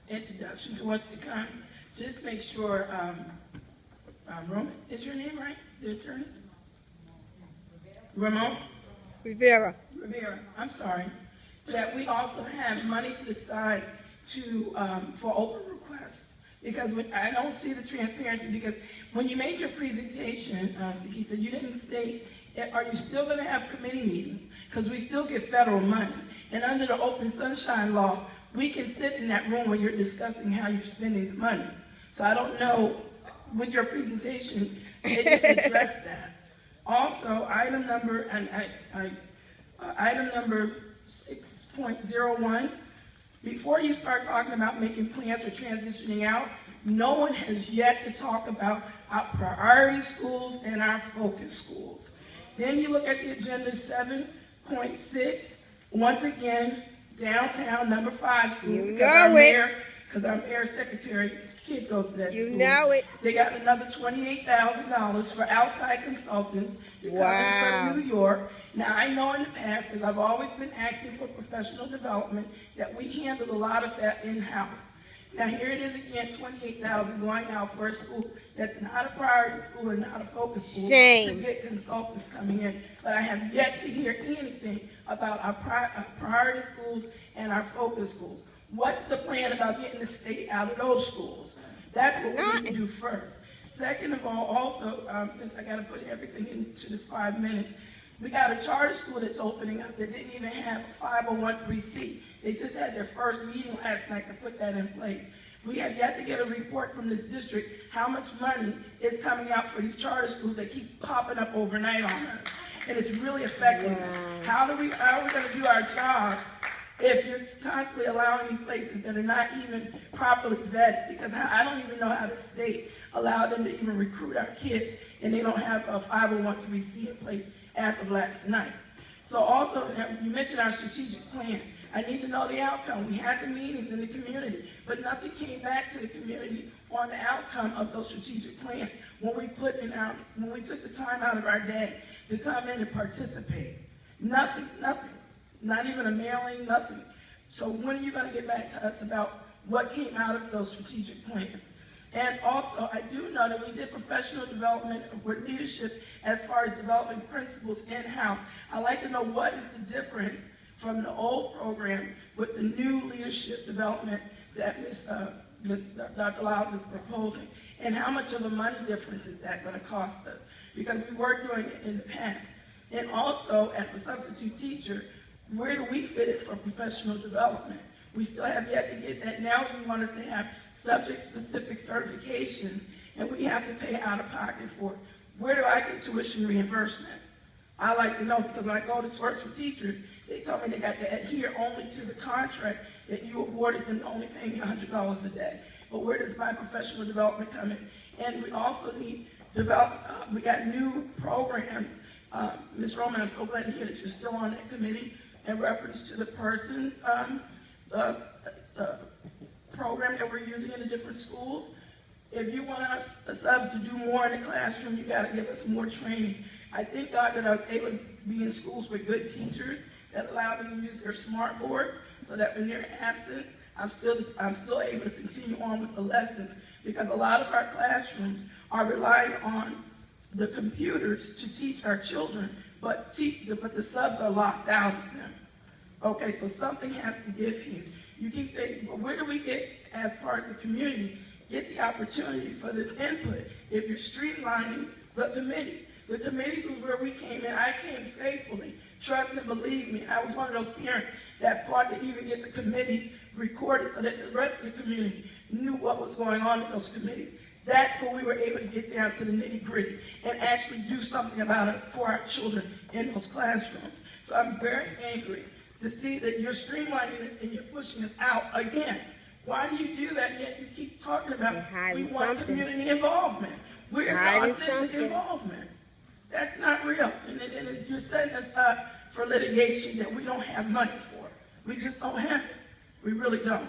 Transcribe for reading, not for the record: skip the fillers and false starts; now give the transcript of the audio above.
introduction to what's to come. Just make sure, Roman, is your name right, the attorney? Ramon? Rivera, I'm sorry. That we also have money to the side for open requests. Because I don't see the transparency, because when you made your presentation, Sakita, you didn't state, are you still going to have committee meetings? Because we still get federal money. And under the Open Sunshine Law, we can sit in that room when you're discussing how you're spending the money. So I don't know, with your presentation, it didn't address that. Also, item number 6.01, before you start talking about making plans for transitioning out, no one has yet to talk about our priority schools and our focus schools. Then you look at the agenda 7.6, once again, downtown number 5 school. You know it. Because I'm mayor secretary, kid goes to that school. You know it. They got another $28,000 for outside consultants to come in from New York. Now, I know in the past, because I've always been asking for professional development, that we handled a lot of that in-house. Now, here it is again, $28,000 going out for a school that's not a priority school and not a focus school. Shame. To get consultants coming in. But I have yet to hear anything about our priority schools and our focus schools. What's the plan about getting the state out of those schools? That's what we need to do first. Second of all, also, since I got to put everything into this 5 minutes, we got a charter school that's opening up that didn't even have a 501(c)(3). They just had their first meeting last night to put that in place. We have yet to get a report from this district how much money is coming out for these charter schools that keep popping up overnight on us. And it's really affecting us. How are we going to do our job if you're constantly allowing these places that are not even properly vetted? Because I don't even know how the state allowed them to even recruit our kids, and they don't have a 501(c)(3) in place as of last night. So also, you mentioned our strategic plan. I need to know the outcome. We had the meetings in the community, but nothing came back to the community on the outcome of those strategic plans when we took the time out of our day to come in and participate. Nothing. Not even a mailing, nothing. So when are you going to get back to us about what came out of those strategic plans? And also, I do know that we did professional development with leadership as far as developing principals in-house. I'd like to know what is the difference from the old program with the new leadership development that Dr. Lyles is proposing, and how much of a money difference is that going to cost us? Because we were doing it in the past. And also, as a substitute teacher, where do we fit it for professional development? We still have yet to get that. Now we want us to have subject-specific certifications, and we have to pay out of pocket for it. Where do I get tuition reimbursement? I like to know, because when I go to source for teachers, they tell me they got to adhere only to the contract that you awarded them, to only paying me $100 a day. But where does my professional development come in? And we also need we got new programs. Ms. Roman, I'm so glad to hear that you're still on that committee in reference to the persons program that we're using in the different schools. If you want us subs to do more in the classroom, you got to give us more training. I thank God that I was able to be in schools with good teachers that allowed me to use their smart board, so that when they're absent, I'm still able to continue on with the lessons, because a lot of our classrooms are relying on the computers to teach our children, but the subs are locked out of them. Okay, so something has to give here. You keep saying, well, where do we get, as far as the community, get the opportunity for this input if you're streamlining the committee? The committees was where we came in. I came faithfully. Trust and believe me. I was one of those parents that fought to even get the committees recorded so that the rest of the community knew what was going on in those committees. That's where we were able to get down to the nitty-gritty and actually do something about it for our children in those classrooms. So I'm very angry to see that you're streamlining it and you're pushing us out again. Why do you do that, yet you keep talking about we want community involvement? Where's the authentic involvement? That's not real. And you're setting us up for litigation that we don't have money for. We just don't have it. We really don't.